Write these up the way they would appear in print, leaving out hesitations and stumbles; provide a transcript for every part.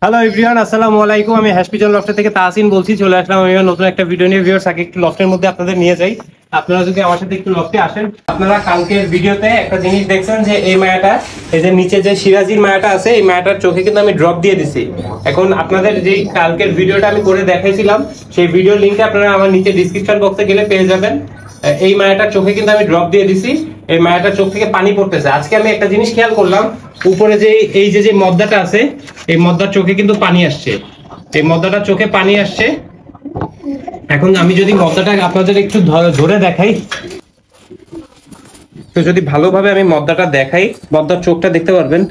Hello everyone, আসসালামু আলাইকুম। আমি হ্যাশপিজন লফট থেকে তাহসিন বলছি। চলে আসলাম আমি নতুন একটা ভিডিও নিয়ে। ভিউয়ার্স, আগে একটু লফটের মধ্যে আপনাদের নিয়ে যাই। আপনারা যদি আমার সাথে একটু লফটে আসেন, আপনারা কালকের ভিডিওতে একটা জিনিস দেখছেন যে এই মায়াটা, এই যে নিচে যে সিরাজির মায়াটা আছে, এই মায়াটার চোখে কিন্তু আমি ড্রপ দিয়ে দিছি। এখন আপনাদের যেই কালকের ভিডিওটা আমি করে দেখাইছিলাম, সেই ভিডিওর লিঙ্কটা আপনারা আমার নিচে ডিসক্রিপশন বক্সে গেলে পেয়ে যাবেন। এই মায়াটার চোখে কিন্তু আমি ড্রপ দিয়ে দিছি। এই মায়াটার চোখ থেকে পানি পড়তেছে। আজকে আমি একটা জিনিস খেয়াল করলাম, উপরে যে এই যে মদ্দাটা আছে, এই মদ্দার চোখে কিন্তু পানি আসছে। এই মদ্দাটার চোখে পানি আসছে। এখন আমি যদি মদ্দাটা আপনাদের একটু ধরে দেখাই, তো যদি ভালোভাবে আমি মদ্দাটা দেখাই, মদ্দার চোখটা দেখতে পারবেন।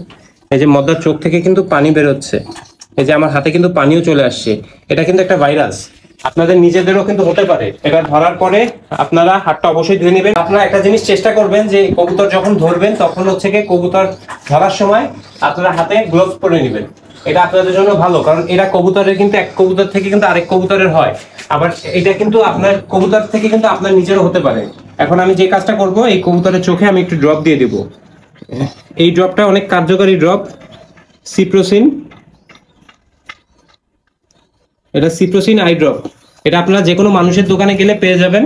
এই যে মদ্দার চোখ থেকে কিন্তু পানি বেরোচ্ছে। এই যে আমার হাতে কিন্তু পানিও চলে আসছে। এটা কিন্তু একটা ভাইরাস। আপনাদের নিজেদেরও কিন্তু হতে পারে। এটা ধরার পরে আপনারা হাতটা অবশ্যই ধুয়ে নেবেন। আপনারা একটা জিনিস চেষ্টা করবেন যে কবুতর যখন ধরবেন, তখন হচ্ছে কি কবুতর ধরার সময় আপনারা হাতে গ্লোভস পরে নেবেন। এটা আপনাদের জন্য ভালো, কারণ এরা কবুতরের কিন্তু এক কবুতর থেকে কিন্তু আরেক কবুতরের হয়। আবার এটা কিন্তু আপনার কবুতর থেকে কিন্তু আপনার নিজেরও হতে পারে। এখন আমি যে কাজটা করব, এই কবুতরের চোখে আমি একটু ড্রপ দিয়ে দেব। এই ড্রপটা অনেক কার্যকরী ড্রপ, সিপ্রোসিন। এটা সিপ্রোসিন আই ড্রপ। এটা আপনারা যে কোনো মানুষের দোকানে গেলে পেয়ে যাবেন।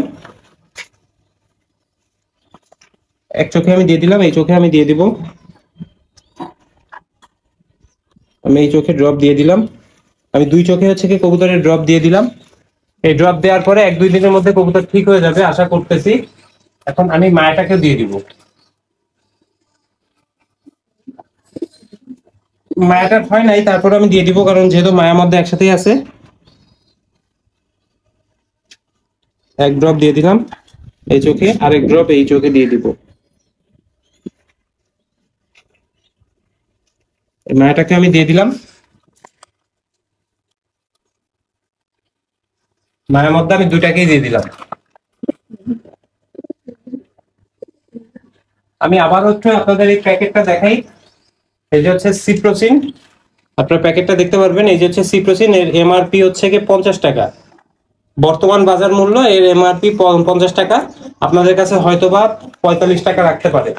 এক চোখে আমি দিয়ে দিলাম, এই চোখে আমি দিয়ে দিব। আমি এই চোখে ড্রপ দিয়ে দিলাম। আমি দুই চোখে হচ্ছে কি কবুতরের ড্রপ দিয়ে দিলাম। এই ড্রপ দেওয়ার পরে 1-2 দিনের মধ্যে কবুতর ঠিক হয়ে যাবে আশা করতেছি। এখন আমি মায়াটাকে দিয়ে দিব। মায়াটা হয় নাই, তারপরে আমি দিয়ে দিব, কারণ যেহেতু মায়ার মধ্যে একসাথেই আছে। এক ড্রপ দিয়ে দিলাম এই চোখে, আরেক ড্রপ এই চোখে দিয়ে দিব। মায়াটাকে আমি দিয়ে দিলাম। মায়ের মধ্যে আমি দুইটাকেই দিয়ে দিলাম। আমি আবার হচ্ছে আপনাদের এই প্যাকেটটা দেখাই। এই যে হচ্ছে সিপ্রোসিন, আপনার প্যাকেটটা দেখতে পারবেন। এই যে হচ্ছে সিপ্রোসিন, এর এমআরপি হচ্ছে কি 50 টাকা। বর্তমান বাজার মূল্য এর এমআরপি 50 টাকা। আপনাদের কাছে হয়তোবা 45 টাকা রাখতে পারে।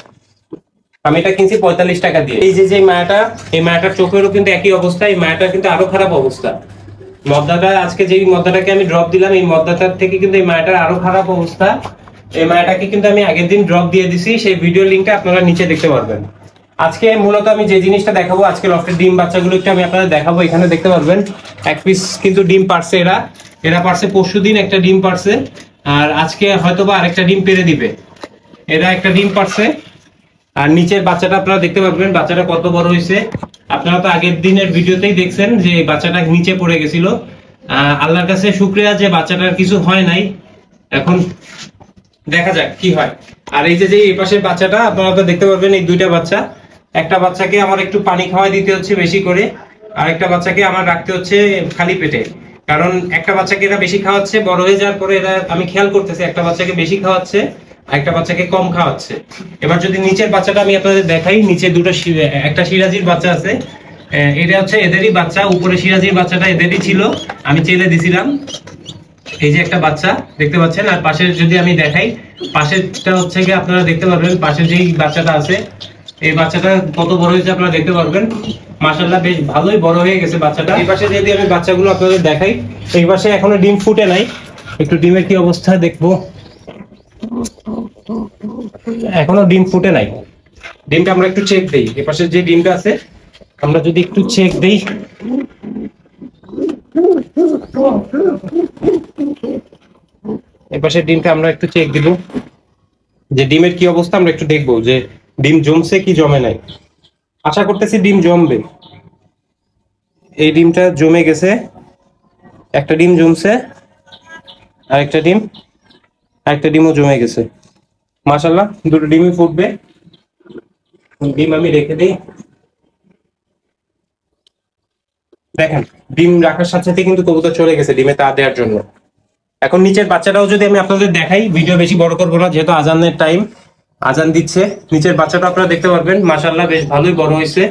আমি এটা কিনছি 45 টাকা দিয়ে। এই যে মায়াটা, এই মায়াটার চোখেরও কিন্তু একই অবস্থা। এই মায়াটার কিন্তু আরো খারাপ অবস্থা। মদ্দাটা আজকে যেই মদ্দাটাকে আমি ড্রপ দিলাম, এই মদ্দাটার থেকে কিন্তু এই মায়াটার আরো খারাপ অবস্থা। এই মায়াটাকে কিন্তু আমি আগের দিন ড্রপ দিয়ে দিছি। সেই ভিডিও লিঙ্কটা আপনারা নিচে দেখতে পারবেন। আজকে মূলত আমি যে জিনিসটা দেখাবো, আজকে লফটের ডিম বাচ্চাগুলো একটু আমি আপনাদের দেখাবো। এখানে দেখতে পারবেন এক পিস কিন্তু ডিম পারছে। এরা পারছে পরশুদিন একটা ডিম পারছে, আর আজকে হয়তোবা আরেকটা ডিম পেরে দিবে। এরা একটা ডিম পারছে। আর নিচের বাচ্চাটা আপনারা দেখতে পারবেন, বাচ্চাটা কত বড় হয়েছে। আপনারা তো আগের দিনের ভিডিওতেই দেখছেন যে বাচ্চাটা নিচে পড়ে গেছিল। আল্লাহর কাছে শুকরিয়া যে বাচ্চাটার কিছু হয় নাই। এখন দেখা যাক কি হয়। আর এই যে এই পাশের বাচ্চাটা আপনারা তো দেখতে পারবেন, এই দুইটা বাচ্চা। একটা বাচ্চাকে আমার একটু পানি খাওয়াই দিতে হচ্ছে বেশি করে, আর একটা বাচ্চাকে আমার রাখতে হচ্ছে খালি পেটে। কারণ একটা বাচ্চাকে এরা বেশি খাওয়াচ্ছে, বড় হয়ে যাওয়ার পরে এরা, আমি খেয়াল করতেছি, একটা বাচ্চাকে বেশি খাওয়াচ্ছে, একটা বাচ্চাকে কম খাওয়াচ্ছে। এবার যদি নিচের বাচ্চাটা আমি আপনাদের দেখাই, নিচে একটা সিরাজির বাচ্চা আছে। এটা হচ্ছে এদেরই বাচ্চা। উপরে সিরাজির বাচ্চাটা এদেরই ছিল, আমি চেলে দিছিলাম। এই যে একটা বাচ্চা দেখতে পাচ্ছেন। আর পাশের যদি আমি দেখাই, পাশেরটা হচ্ছে কি আপনারা দেখতে পারবেন, পাশের যেই বাচ্চাটা আছে, এই বাচ্চাটা কত বড় হয়েছে আপনারা দেখতে পারবেন। মাশাআল্লাহ বেশ ভালোই বড় হয়ে গেছে বাচ্চাটা। এই পাশে যদি আমি বাচ্চাগুলো আপনাদের দেখাই, এই পাশে এখনো ডিম ফুটে নাই। একটু ডিমের কি অবস্থা দেখবো। এখনো ডিম ফুটে নাই। ডিমটা আমরা একটু চেক দেই। এই পাশে যে ডিমটা আছে, আমরা যদি একটু চেক দেই, এপাশে ডিমটা আমরা একটু চেক দিব যে ডিমের কি অবস্থা। আমরা একটু দেখবো যে ডিম জমছে কি জমে নাই। আশা করতেছি ডিম জমবে। এই ডিমটা জমে গেছে, একটা ডিম জমছে, আরেকটা ডিমও জমে গেছে। মাশাআল্লাহ দুটো ডিমই ফুটবে। ডিম আমি রেখে দিই। দেখেন ডিম রাখার সাথে সাথে কিন্তু কবুতর চলে গেছে ডিমে তা দেওয়ার জন্য। এখন নিচের বাচ্চাটাও যদি আমি আপনাদের দেখাই, ভিডিও বেশি বড় করবো না যেহেতু আজানের টাইম, আজান দিচ্ছে। নিচের বাচ্চাটা আপনারা দেখতে পারবেন, মাশাআল্লাহ বেশ ভালোই বড় হয়েছে।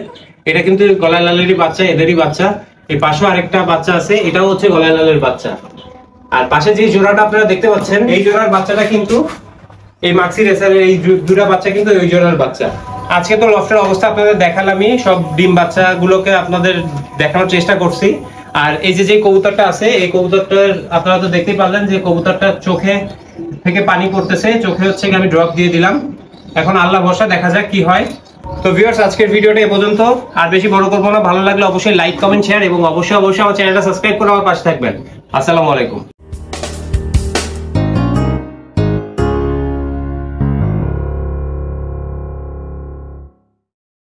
এটা কিন্তু গলায় লালেরই বাচ্চা, এদেরই বাচ্চা। এই পাশেও আরেকটা বাচ্চা আছে, এটাও হচ্ছে গলায় লালের বাচ্চা। আর পাশে যে জোড়াটা আপনারা দেখতে পাচ্ছেন, এই জোড়ার বাচ্চাটা কিন্তু এই মাক্সি রেসারের, এই দুটা বাচ্চা কিন্তু ওই জোড়ার বাচ্চা। আজকে তো লফটের অবস্থা আপনাদের দেখালামই, সব ডিম বাচ্চাগুলোকে আপনাদের দেখানোর চেষ্টা করছি। আর এই যে কবুতরটা আছে, এই কবুতরটার আপনারা তো দেখতেই পারলেন যে কবুতরটার চোখে থেকে পানি পড়তেছে, চোখে হচ্ছে আমি ড্রপ দিয়ে দিলাম। এখন আল্লাহ ভরসা, দেখা যাক কি হয়। তো ভিউয়ার্স, আজকের ভিডিওটা এ পর্যন্ত, আর বেশি বড় করবো না। ভালো লাগলে অবশ্যই লাইক, কমেন্ট, শেয়ার এবং অবশ্যই আমার চ্যানেলটা সাবস্ক্রাইব করে আমার পাশে থাকবেন। আসসালামু আলাইকুম।